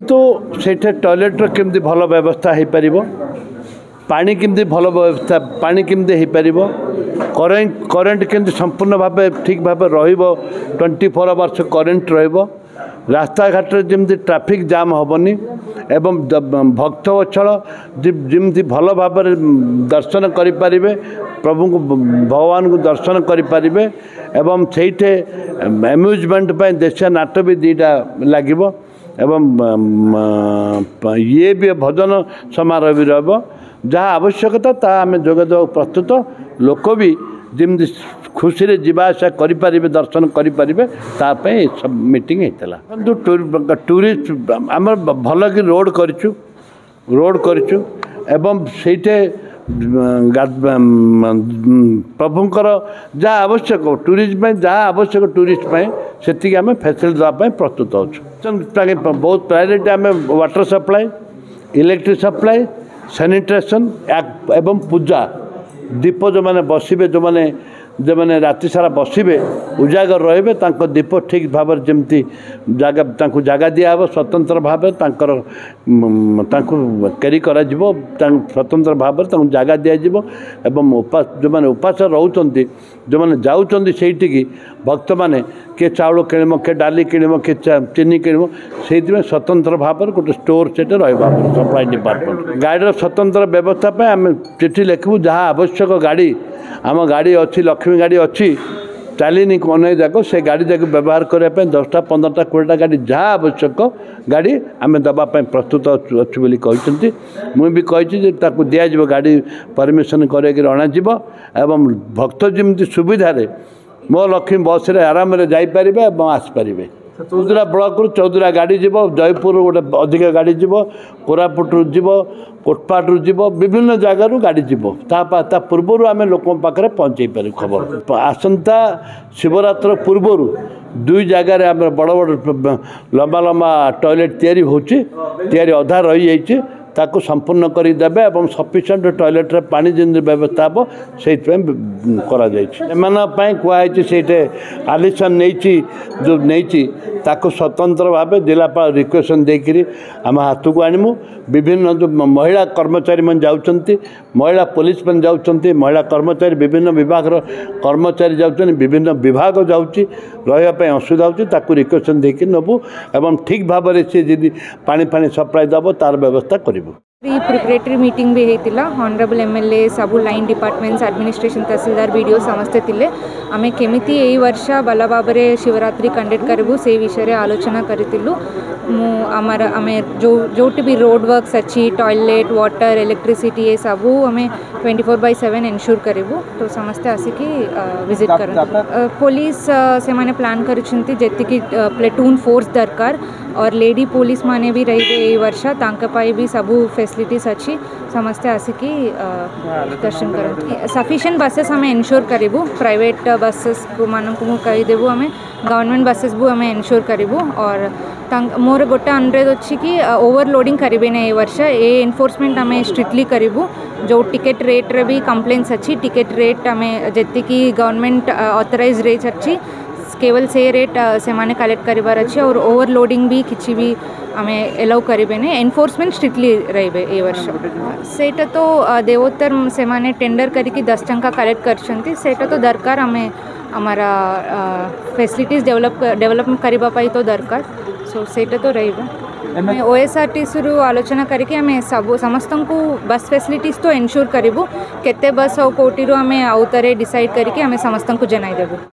तो सेठे टॉयलेट केमती भल व्यवस्था हो पार पानी केमती भल व्यवस्था पानी केमती हो पार करेन्ट केमती संपूर्ण भाव ठीक भाव र24 आवर्स करेन्ट रास्ता घाट जमी ट्रैफिक जाम हेनी एवं भक्त वत्सल जमी भल भाव दर्शन करें प्रभु को भगवान को दर्शन करें एवं से एम्यूजमेंट देशिया नाट भी दीटा लगे एवं ये भी भजन समारोह भी रहा आवश्यकता ता आम जोगद प्रस्तुत लोक भी जमी खुशी जावासा करें दर्शन करें तापाई सब मीटिंग होता टूरिस्ट आम भल कि रोड करूँ एवं से प्रभुंकर जहाँ आवश्यक टूरिज्म जहाँ आवश्यक टूरिस्ट से आम फैसिलिटी देवाई प्रस्तुत हो बहुत प्रायोरिटी आम water supply electric supply sanitation एवं पूजा दीप जो मैंने बसवे जो मैंने राति सारा बसवे उजागर रे दीप ठीक भाव जमी जगह जगह दिहब स्वतंत्र भाव कैरी कर स्वतंत्र भाव जगह दिज्व एवं उपास जो मैंने उपास रोच जो मैंने जाऊँच से भक्त मैंने किए चाउल किणव किए डाली किणव किए चीनी किणव से स्वतंत्र भाव गोटे स्टोर से सप्लाई डिपार्टमेंट गाड़ी स्वतंत्र व्यवस्था आम चिठी लिखू जहाँ आवश्यक गाड़ी आम गाड़ी अच्छी लक्ष्मी गाड़ी अच्छी चलनी अनेक जाक से गाड़ी जाक व्यवहार करने 10टा 15टा 20टा गाड़ी जहाँ आवश्यक गाड़ी आम देवाई प्रस्तुत अच्छी कहते मुझे भी कही दिज्व गाड़ी परमिशन कर भक्त जमी सुविधा मो लक्ष्मी बस आराम जापर आसपारे चौधुरा ब्लॉक चौधुरा गाड़ी जीव जयपुर गोटे अधिक गाड़ी जीव कोरापुट जीव कोटपाट जीव विभिन्न जगार गाड़ी जीव ता पूर्वर आम लोक पाखे पहुँचे पार खबर आसंता शिवरात्र पूर्वर दुई जगार आम बड़ बड़ लंबा लंबा टॉयलेट तैयारी अधा रही जाइए ताको संपूर्ण करदेवे और सफिशिएंट टॉयलेट रे पानी जमी व्यवस्था हम से कहुई से आलिसन नहीं जो नहीं ताको स्वतंत्र भाव जिलापाल रिक्वेशन देकर आम हाथ को आणमु विभिन्न जो महिला कर्मचारी मन जाउछंती महिला पुलिस मन जाउछंती महिला कर्मचारी विभिन्न विभाग कर्मचारी जाउछन विभिन्न विभाग जाउची रहिबा असुविधा होची ताको रिक्वेशन देकर नबु एवं ठीक भाव में सी जी पानी सप्लाई दब तार व्यवस्था करूँ प्रिपरेटरी मीटिंग भी होता ऑनरेबल एमएलए सबू लाइन डिपार्टमेंट्स एडमिनिस्ट्रेशन तहसीलदार वीडियो समस्ते थिले आमे केमिति एई वर्ष भल भाव में शिवरात्रि कंडक्ट करूँ से विषय आलोचना करूँ आमर आम जोटी भी रोड वर्क्स अच्छी टॉयलेट वाटर इलेक्ट्रिसिटी ये सबू आम 24/7 एनश्योर करूँ तो समस्ते आसिक विजिट कर पुलिस से माने प्लान करी प्लेटून फोर्स दरकार और लेडी पुलिस माने भी रही वर्ष तांकपाई भी सबू फैसिलिटीज अच्छी समस्ते आसिक दर्शन कर सफिशिएंट बसेस आम एनश्योर करूँ प्राइवेट बसेस मानू कहीदेबू आम गवर्नमेंट बसेस भी आम एनश्योर करूँ और मोर गोटे अनुरोध अच्छी कि ओवरलोडिंग करें ना ये वर्ष ये एनफोर्समेंट आम स्ट्रिक्टली करूँ जो टिकेट रेट रे भी कंप्लेंट्स अच्छी टिकेट रेट आम जी गवर्नमेंट ऑथराइज रेट अच्छी केवल से रेट से माने कलेक्ट करिबार अच्छी और ओवरलोडिंग भी किसी भी आम एलाउ करें एनफोर्समेंट स्ट्रिक्टली रे ये वर्ष सेटा तो देवोत्तर से माने टेंडर करके 10 टंका कलेक्ट कर तो दरकार आम हमारा फैसिलिटीज डेवलपमेंट करने तो दरकार सो सेटा तो रही ओएसआरटीसी रु आलोचना करके आम सब समस्त को बस फैसिलिटीज तो एनश्योर करूँ केते बस और कोटी आम आउतरे डिसाइड करके आम समस्त को जनाई देबू।